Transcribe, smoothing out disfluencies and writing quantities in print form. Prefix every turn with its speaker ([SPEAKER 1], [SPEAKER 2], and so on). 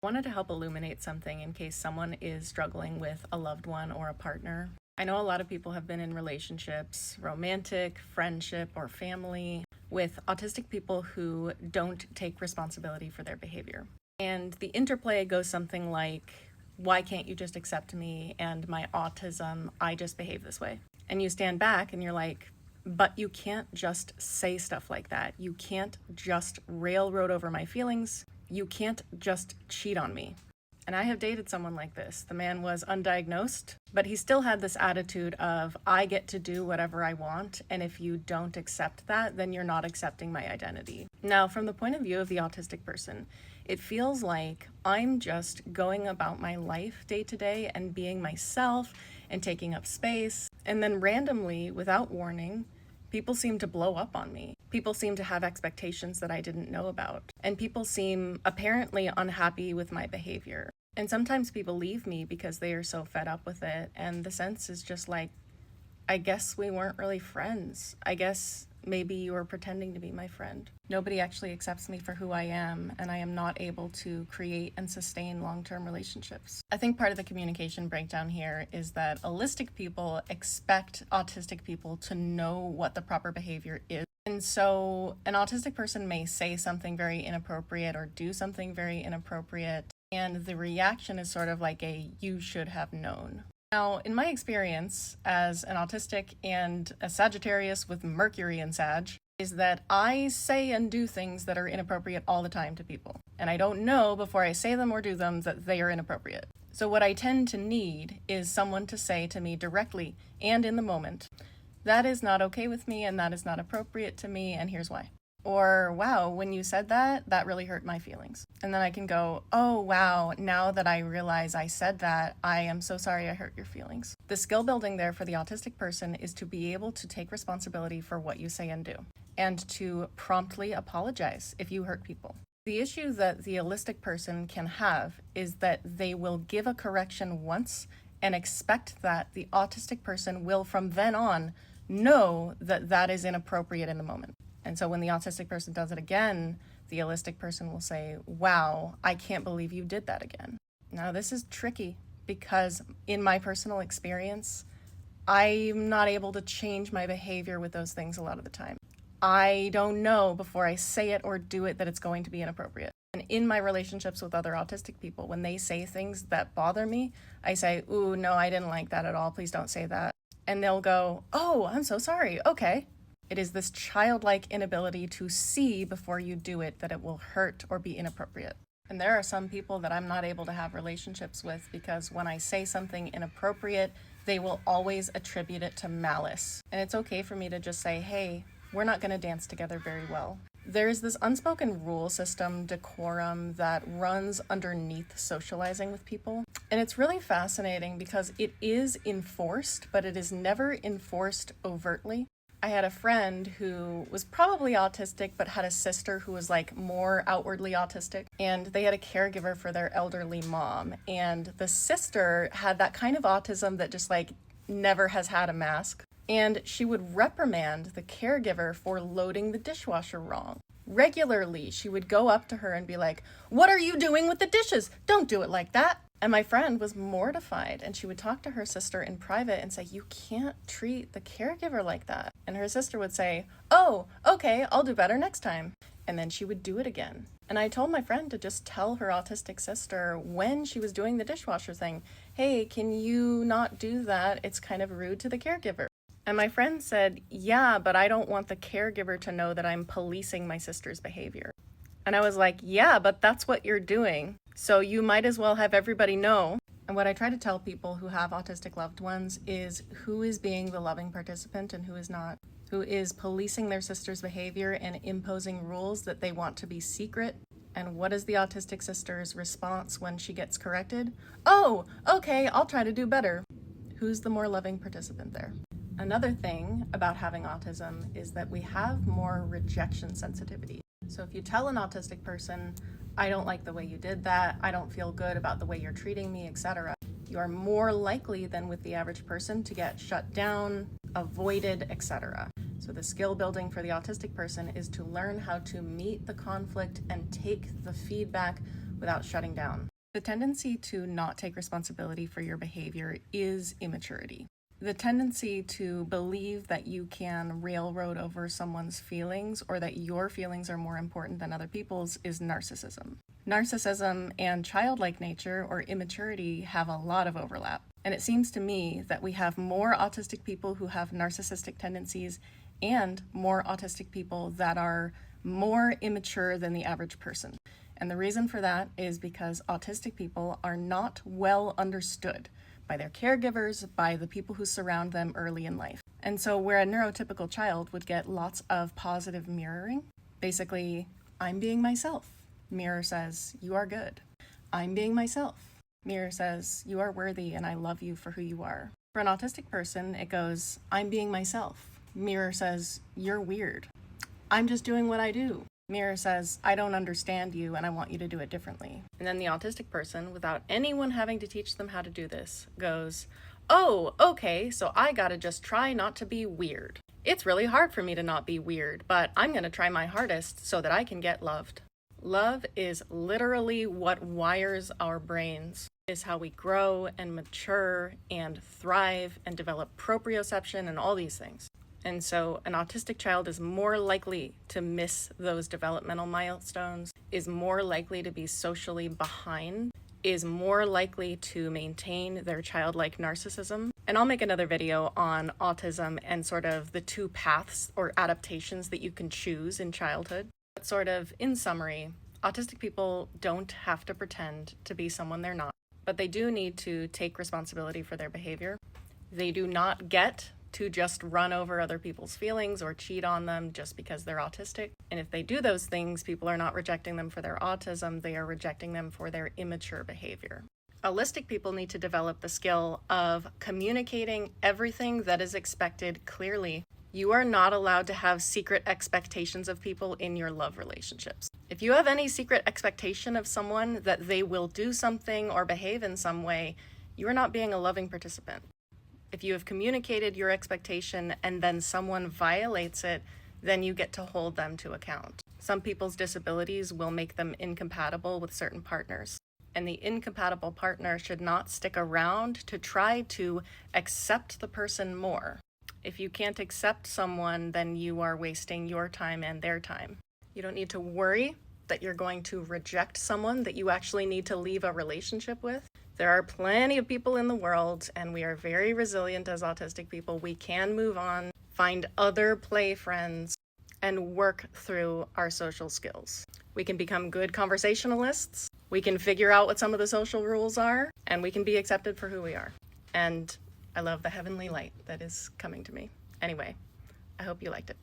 [SPEAKER 1] Wanted to help illuminate something in case someone is struggling with a loved one or a partner. I know a lot of people have been in relationships, romantic, friendship, or family, with autistic people who don't take responsibility for their behavior. And the interplay goes something like, why can't you just accept me and my autism? I just behave this way. And you stand back and you're like, but you can't just say stuff like that. You can't just railroad over my feelings. You can't just cheat on me. And I have dated someone like this. The man was undiagnosed, but he still had this attitude of, I get to do whatever I want, and if you don't accept that, then you're not accepting my identity. Now, from the point of view of the autistic person, it feels like I'm just going about my life day to day and being myself and taking up space, and then randomly, without warning, people seem to blow up on me. People seem to have expectations that I didn't know about. And people seem apparently unhappy with my behavior. And sometimes people leave me because they are so fed up with it. And the sense is just like, I guess we weren't really friends. I guess maybe you were pretending to be my friend. Nobody actually accepts me for who I am, and I am not able to create and sustain long-term relationships. I think part of the communication breakdown here is that allistic people expect autistic people to know what the proper behavior is. And so an autistic person may say something very inappropriate or do something very inappropriate, and the reaction is sort of like a you should have known. Now, in my experience as an autistic and a Sagittarius with Mercury in Sag, is that I say and do things that are inappropriate all the time to people. And I don't know before I say them or do them that they are inappropriate. So what I tend to need is someone to say to me directly and in the moment, that is not okay with me and that is not appropriate to me and here's why. Or, wow, when you said that, that really hurt my feelings. And then I can go, oh, wow, now that I realize I said that, I am so sorry I hurt your feelings. The skill building there for the autistic person is to be able to take responsibility for what you say and do, and to promptly apologize if you hurt people. The issue that the allistic person can have is that they will give a correction once and expect that the autistic person will from then on know that that is inappropriate in the moment. And so when the autistic person does it again, the allistic person will say, wow, I can't believe you did that again. Now, this is tricky because in my personal experience, I'm not able to change my behavior with those things a lot of the time. I don't know before I say it or do it that it's going to be inappropriate. And in my relationships with other autistic people, when they say things that bother me, I say, ooh, no, I didn't like that at all. Please don't say that. And they'll go, oh, I'm so sorry. Okay. It is this childlike inability to see before you do it that it will hurt or be inappropriate. And there are some people that I'm not able to have relationships with because when I say something inappropriate, they will always attribute it to malice. And it's okay for me to just say, hey, we're not going to dance together very well. There's this unspoken rule system, decorum, that runs underneath socializing with people. And it's really fascinating because it is enforced, but it is never enforced overtly. I had a friend who was probably autistic, but had a sister who was like more outwardly autistic. And they had a caregiver for their elderly mom. And the sister had that kind of autism that just like never has had a mask. And she would reprimand the caregiver for loading the dishwasher wrong. Regularly, she would go up to her and be like, what are you doing with the dishes? Don't do it like that. And my friend was mortified, and she would talk to her sister in private and say, you can't treat the caregiver like that. And her sister would say, oh, okay, I'll do better next time. And then she would do it again. And I told my friend to just tell her autistic sister when she was doing the dishwasher thing, hey, can you not do that? It's kind of rude to the caregiver. And my friend said, yeah, but I don't want the caregiver to know that I'm policing my sister's behavior. And I was like, yeah, but that's what you're doing. So you might as well have everybody know. And what I try to tell people who have autistic loved ones is who is being the loving participant and who is not. Who is policing their sister's behavior and imposing rules that they want to be secret. And what is the autistic sister's response when she gets corrected? Oh, okay, I'll try to do better. Who's the more loving participant there? Another thing about having autism is that we have more rejection sensitivity. So if you tell an autistic person, I don't like the way you did that, I don't feel good about the way you're treating me, etc., you are more likely than with the average person to get shut down, avoided, etc. So the skill building for the autistic person is to learn how to meet the conflict and take the feedback without shutting down. The tendency to not take responsibility for your behavior is immaturity. The tendency to believe that you can railroad over someone's feelings or that your feelings are more important than other people's is narcissism. Narcissism and childlike nature or immaturity have a lot of overlap. And it seems to me that we have more autistic people who have narcissistic tendencies and more autistic people that are more immature than the average person. And the reason for that is because autistic people are not well understood by their caregivers, by the people who surround them early in life. And so where a neurotypical child would get lots of positive mirroring, basically, I'm being myself. Mirror says, you are good. I'm being myself. Mirror says, you are worthy and I love you for who you are. For an autistic person, it goes, I'm being myself. Mirror says, you're weird. I'm just doing what I do. Mirror says, I don't understand you and I want you to do it differently. And then the autistic person, without anyone having to teach them how to do this, goes, oh, okay, so I gotta just try not to be weird. It's really hard for me to not be weird, but I'm gonna try my hardest so that I can get loved. Love is literally what wires our brains. It is how we grow and mature and thrive and develop proprioception and all these things. And so an autistic child is more likely to miss those developmental milestones, is more likely to be socially behind, is more likely to maintain their childlike narcissism. And I'll make another video on autism and sort of the two paths or adaptations that you can choose in childhood. But sort of in summary, autistic people don't have to pretend to be someone they're not, but they do need to take responsibility for their behavior. They do not get to just run over other people's feelings or cheat on them just because they're autistic. And if they do those things, people are not rejecting them for their autism, they are rejecting them for their immature behavior. Autistic people need to develop the skill of communicating everything that is expected clearly. You are not allowed to have secret expectations of people in your love relationships. If you have any secret expectation of someone that they will do something or behave in some way, you are not being a loving participant. If you have communicated your expectation and then someone violates it, then you get to hold them to account. Some people's disabilities will make them incompatible with certain partners, and the incompatible partner should not stick around to try to accept the person more. If you can't accept someone, then you are wasting your time and their time. You don't need to worry that you're going to reject someone that you actually need to leave a relationship with. There are plenty of people in the world, and we are very resilient as autistic people. We can move on, find other play friends, and work through our social skills. We can become good conversationalists. We can figure out what some of the social rules are, and we can be accepted for who we are. And I love the heavenly light that is coming to me. Anyway, I hope you liked it.